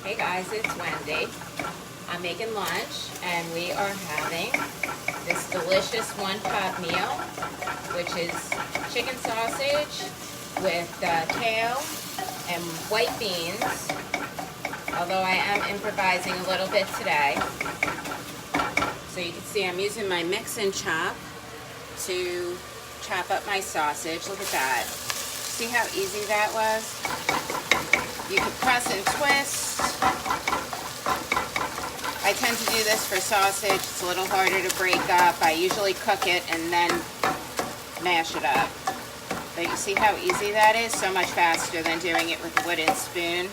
Hey guys, it's Wendy. I'm making lunch and we are having this delicious one-pot meal, which is chicken sausage with kale and white beans, although I am improvising a little bit today. So you can see I'm using my mix and chop to chop up my sausage. Look at that. See how easy that was? You can press and twist. I tend to do this for sausage. It's a little harder to break up. I usually cook it and then mash it up. But you see how easy that is? So much faster than doing it with a wooden spoon.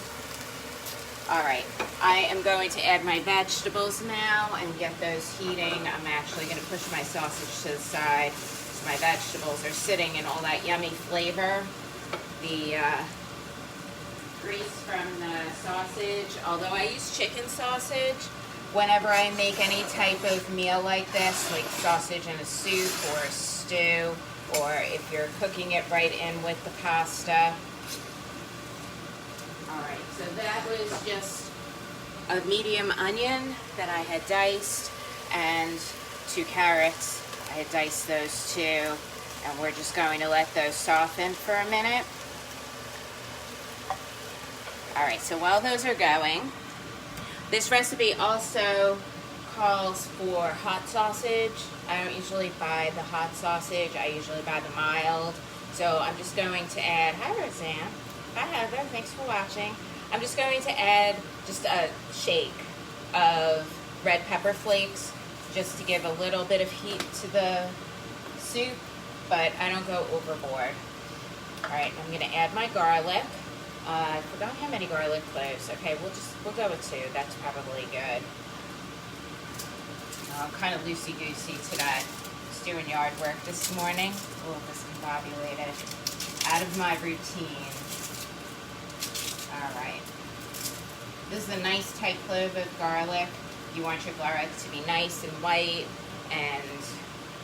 Alright, I am going to add my vegetables now and get those heating. I'm actually going to push my sausage to the side so my vegetables are sitting in all that yummy flavor. The grease from the sausage, although I use chicken sausage whenever I make any type of meal like this, like sausage in a soup or a stew, or if you're cooking it right in with the pasta. Alright, so that was just a medium onion that I had diced and 2 carrots. I had diced those too, and we're just going to let those soften for a minute. Alright, so while those are going, this recipe also calls for hot sausage. I don't usually buy the hot sausage, I usually buy the mild. So I'm just going to add, hi Roseanne, hi Heather, thanks for watching. I'm just going to add just a shake of red pepper flakes just to give a little bit of heat to the soup, but I don't go overboard. Alright, I'm going to add my garlic. I forgot how many garlic cloves. Okay, we'll go with 2. That's probably good. I'm kind of loosey-goosey today. Just doing yard work this morning. A little discombobulated. Out of my routine. Alright. This is a nice tight clove of garlic. You want your garlic to be nice and white and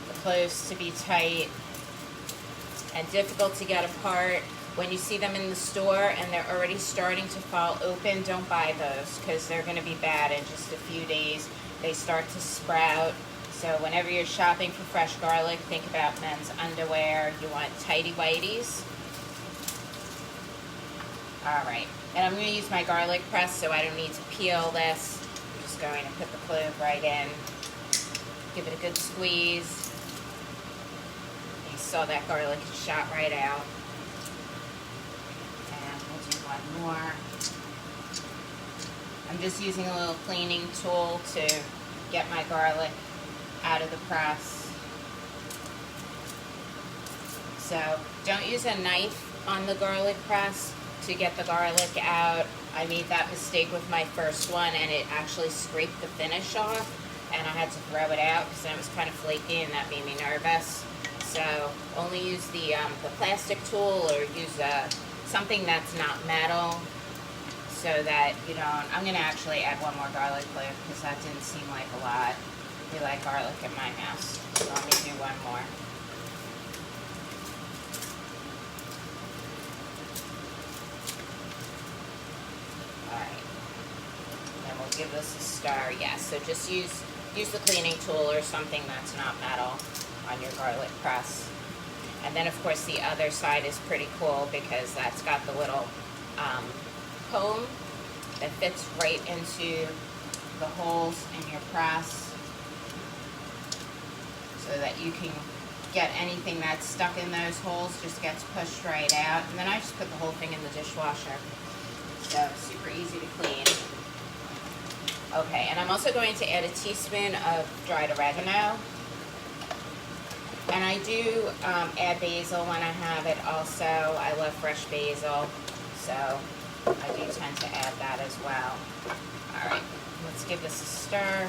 the cloves to be tight and difficult to get apart. When you see them in the store and they're already starting to fall open, don't buy those because they're going to be bad in just a few days. They start to sprout. So whenever you're shopping for fresh garlic, think about men's underwear. You want tighty whities. Alright, and I'm going to use my garlic press so I don't need to peel this. I'm just going to put the clove right in. Give it a good squeeze. You saw that garlic shot right out. One more. I'm just using a little cleaning tool to get my garlic out of the press. So don't use a knife on the garlic press to get the garlic out. I made that mistake with my first one and it actually scraped the finish off and I had to throw it out because it was kind of flaky and that made me nervous. So only use the plastic tool or use something that's not metal so that you don't. I'm going to actually add one more garlic clove because that didn't seem like a lot. We like garlic in my house. So let me do one more. Alright. Then we'll give this a stir. Yes, so just use the cleaning tool or something that's not metal on your garlic press. And then, of course, the other side is pretty cool because that's got the little comb that fits right into the holes in your press so that you can get anything that's stuck in those holes just gets pushed right out. And then I just put the whole thing in the dishwasher. So, super easy to clean. Okay, and I'm also going to add a teaspoon of dried oregano. And I do add basil when I have it also. I love fresh basil, so I do tend to add that as well. Alright, let's give this a stir.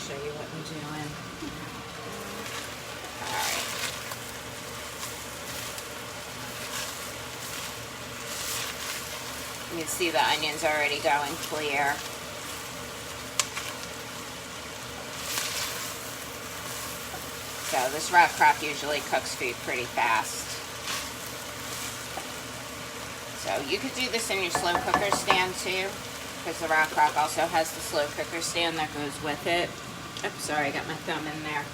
Show you what I'm doing. Alright. You can see the onions already going clear. So this raw crock usually cooks food pretty fast. So So you could do this in your slow cooker stand too, because the Rock Rock also has the slow cooker stand that goes with it. Oops, sorry, I got my thumb in there.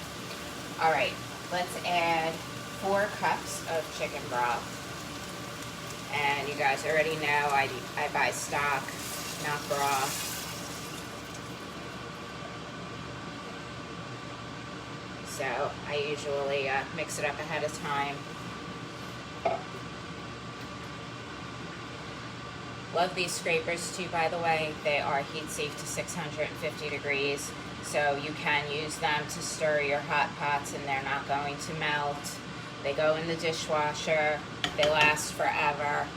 All right, let's add 4 cups of chicken broth. And you guys already know I buy stock, not broth. So I usually mix it up ahead of time. Love these scrapers too, by the way. They are heat safe to 650 degrees. So you can use them to stir your hot pots and they're not going to melt. They go in the dishwasher. They last forever.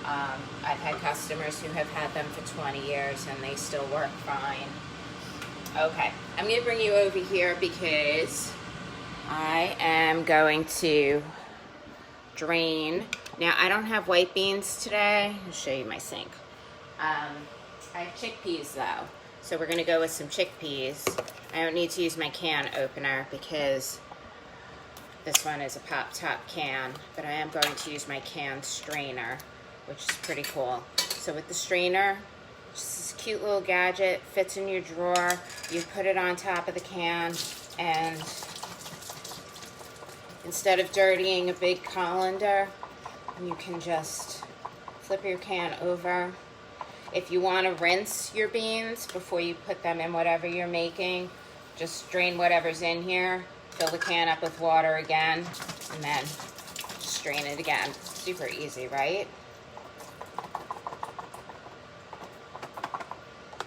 I've had customers who have had them for 20 years and they still work fine. Okay, I'm going to bring you over here because I am going to drain. Now, I don't have white beans today. I'll show you my sink. I have chickpeas though. So we're gonna go with some chickpeas. I don't need to use my can opener because this one is a pop top can, but I am going to use my can strainer, which is pretty cool. So with the strainer, just this cute little gadget, fits in your drawer. You put it on top of the can, and instead of dirtying a big colander, you can just flip your can over. If you want to rinse your beans before you put them in whatever you're making, just drain whatever's in here, fill the can up with water again, and then strain it again. Super easy, right?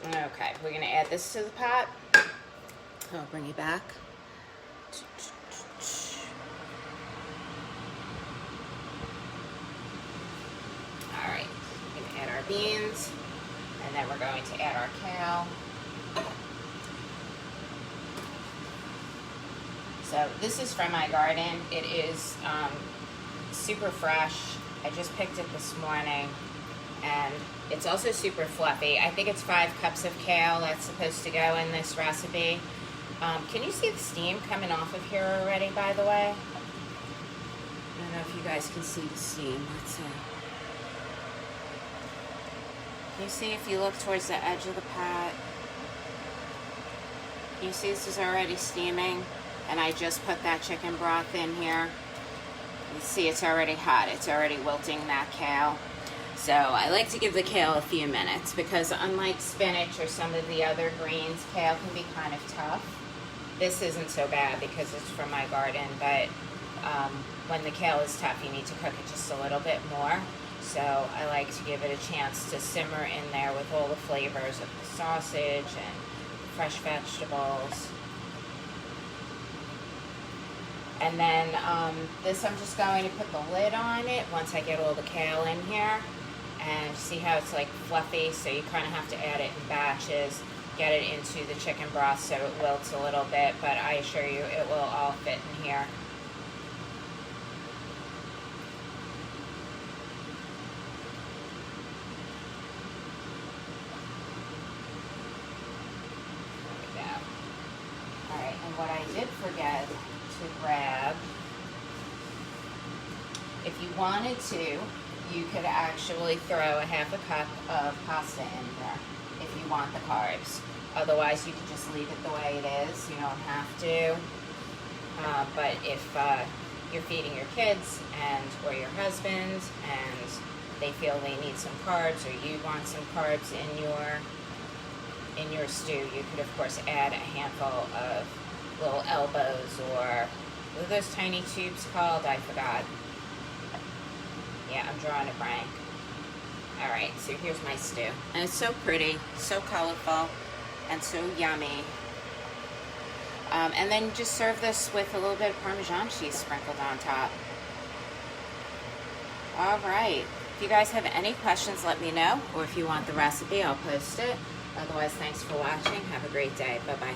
Okay, we're going to add this to the pot. I'll bring you back. Alright, we're going to add our beans, and then we're going to add our kale. So this is from my garden. It is super fresh. I just picked it this morning, and it's also super fluffy. I think it's 5 cups of kale that's supposed to go in this recipe. Can you see the steam coming off of here already, by the way? I don't know if you guys can see the steam. Let's see. Can you see if you look towards the edge of the pot? You see this is already steaming, and I just put that chicken broth in here. You see it's already hot. It's already wilting that kale. So I like to give the kale a few minutes because unlike spinach or some of the other greens, kale can be kind of tough. This isn't so bad because it's from my garden, but when the kale is tough, you need to cook it just a little bit more. So I like to give it a chance to simmer in there with all the flavors of the sausage and fresh vegetables. And then this, I'm just going to put the lid on it once I get all the kale in here. And see how it's like fluffy, so you kind of have to add it in batches, get it into the chicken broth so it wilts a little bit, but I assure you it will all fit in here. There we go. Alright, and what I did forget to grab, if you wanted to, you could actually throw a half a cup of pasta in there if you want the carbs. Otherwise, you could just leave it the way it is. You don't have to. But if you're feeding your kids or your husband and they feel they need some carbs, or you want some carbs in your stew, you could of course add a handful of little elbows, or what are those tiny tubes called? I forgot. Yeah, I'm drawing a blank. Alright, so here's my stew. And it's so pretty, so colorful, and so yummy. And then just serve this with a little bit of Parmesan cheese sprinkled on top. Alright, if you guys have any questions, let me know. Or if you want the recipe, I'll post it. Otherwise, thanks for watching. Have a great day. Bye-bye.